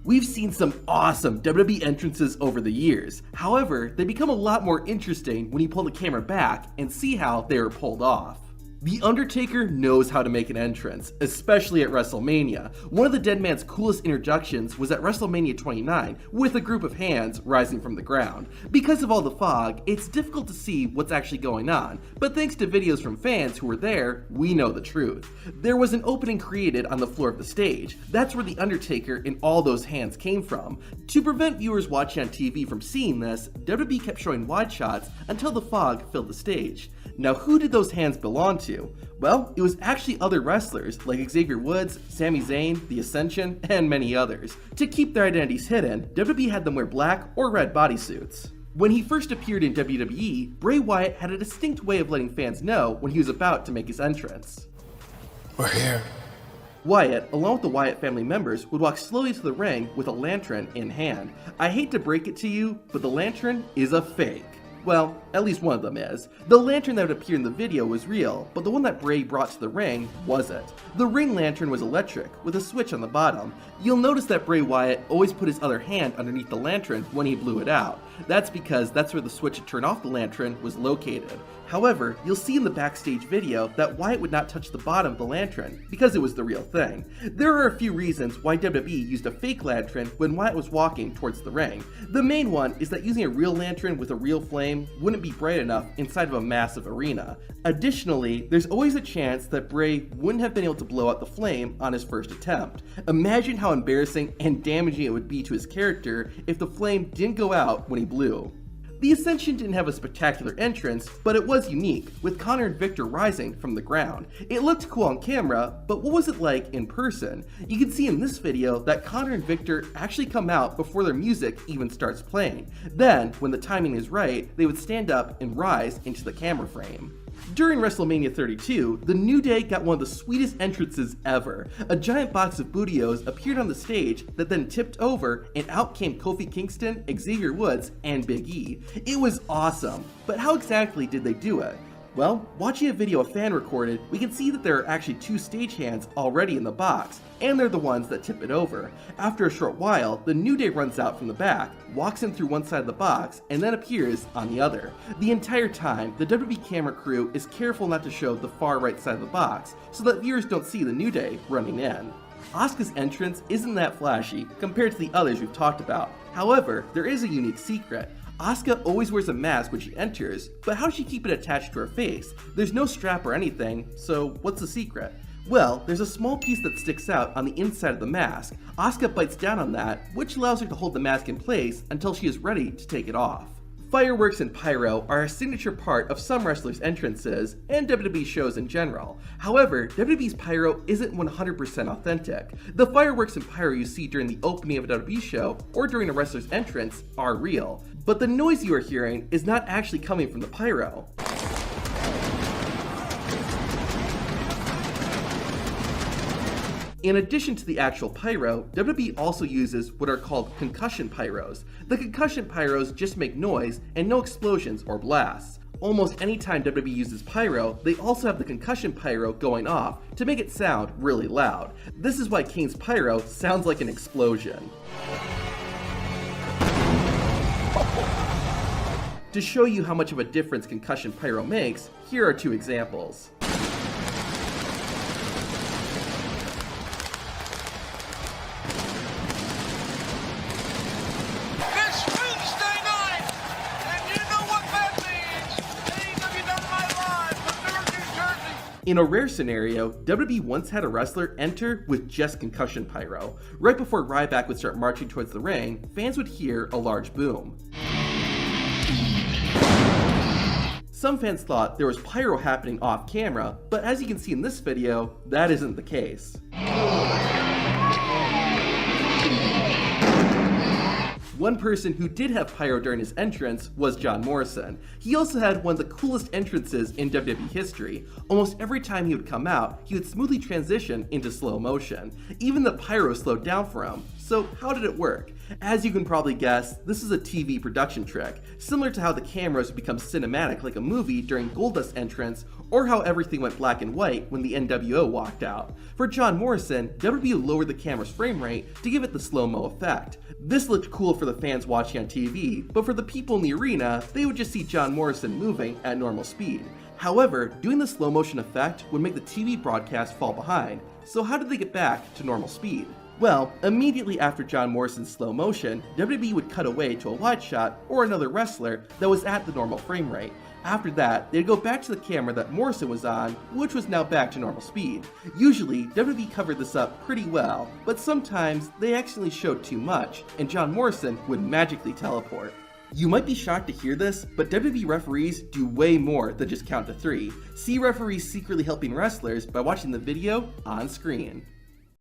We've seen some awesome WWE entrances over the years. However, they become a lot more interesting when you pull the camera back and see how they were pulled off. The Undertaker knows how to make an entrance, especially at WrestleMania. One of the Dead Man's coolest introductions was at WrestleMania 29 with a group of hands rising from the ground. Because of all the fog, it's difficult to see what's actually going on, but thanks to videos from fans who were there, we know the truth. There was an opening created on the floor of the stage. That's where the Undertaker and all those hands came from. To prevent viewers watching on TV from seeing this, WWE kept showing wide shots until the fog filled the stage. Now, who did those hands belong to? Well, it was actually other wrestlers like Xavier Woods, Sami Zayn, The Ascension, and many others. To keep their identities hidden, WWE had them wear black or red bodysuits. When he first appeared in WWE, Bray Wyatt had a distinct way of letting fans know when he was about to make his entrance. We're here. Wyatt, along with the Wyatt family members, would walk slowly to the ring with a lantern in hand. I hate to break it to you, but the lantern is a fake. Well, at least one of them is. The lantern that would appear in the video was real, but the one that Bray brought to the ring wasn't. The ring lantern was electric, with a switch on the bottom. You'll notice that Bray Wyatt always put his other hand underneath the lantern when he blew it out. That's because that's where the switch to turn off the lantern was located. However, you'll see in the backstage video that Wyatt would not touch the bottom of the lantern because it was the real thing. There are a few reasons why WWE used a fake lantern when Wyatt was walking towards the ring. The main one is that using a real lantern with a real flame wouldn't be bright enough inside of a massive arena. Additionally, there's always a chance that Bray wouldn't have been able to blow out the flame on his first attempt. Imagine how embarrassing and damaging it would be to his character if the flame didn't go out when he blew. The Ascension didn't have a spectacular entrance, but it was unique, with Connor and Victor rising from the ground. It looked cool on camera, but what was it like in person? You can see in this video that Connor and Victor actually come out before their music even starts playing. Then, when the timing is right, they would stand up and rise into the camera frame. During WrestleMania 32, the New Day got one of the sweetest entrances ever. A giant box of Bootios appeared on the stage that then tipped over, and out came Kofi Kingston, Xavier Woods, and Big E. It was awesome, but how exactly did they do it? Well, watching a video a fan recorded, we can see that there are actually two stagehands already in the box, and they're the ones that tip it over. After a short while, the New Day runs out from the back, walks in through one side of the box, and then appears on the other. The entire time, the WWE camera crew is careful not to show the far right side of the box, so that viewers don't see the New Day running in. Asuka's entrance isn't that flashy compared to the others we've talked about. However, there is a unique secret. Asuka always wears a mask when she enters, but how does she keep it attached to her face? There's no strap or anything, so what's the secret? Well, there's a small piece that sticks out on the inside of the mask. Asuka bites down on that, which allows her to hold the mask in place until she is ready to take it off. Fireworks and pyro are a signature part of some wrestlers' entrances and WWE shows in general. However, WWE's pyro isn't 100% authentic. The fireworks and pyro you see during the opening of a WWE show or during a wrestler's entrance are real, but the noise you are hearing is not actually coming from the pyro. In addition to the actual pyro, WWE also uses what are called concussion pyros. The concussion pyros just make noise and no explosions or blasts. Almost any time WWE uses pyro, they also have the concussion pyro going off to make it sound really loud. This is why Kane's pyro sounds like an explosion. To show you how much of a difference concussion pyro makes, here are two examples. In a rare scenario, WWE once had a wrestler enter with just concussion pyro. Right before Ryback would start marching towards the ring, fans would hear a large boom. Some fans thought there was pyro happening off camera, but as you can see in this video, that isn't the case. One person who did have pyro during his entrance was John Morrison. He also had one of the coolest entrances in WWE history. Almost every time he would come out, he would smoothly transition into slow motion. Even the pyro slowed down for him, So how did it work? As you can probably guess, this is a TV production trick, similar to how the cameras would become cinematic like a movie during Goldust's entrance, or how everything went black and white when the NWO walked out. For John Morrison, WWE lowered the camera's frame rate to give it the slow-mo effect. This looked cool for the fans watching on TV, but for the people in the arena, they would just see John Morrison moving at normal speed. However, doing the slow motion effect would make the TV broadcast fall behind, so how did they get back to normal speed? Well, immediately after John Morrison's slow motion, WWE would cut away to a wide shot or another wrestler that was at the normal frame rate. After that, they'd go back to the camera that Morrison was on, which was now back to normal speed. Usually, WWE covered this up pretty well, but sometimes they accidentally showed too much, and John Morrison would magically teleport. You might be shocked to hear this, but WWE referees do way more than just count to 3. See referees secretly helping wrestlers by watching the video on screen.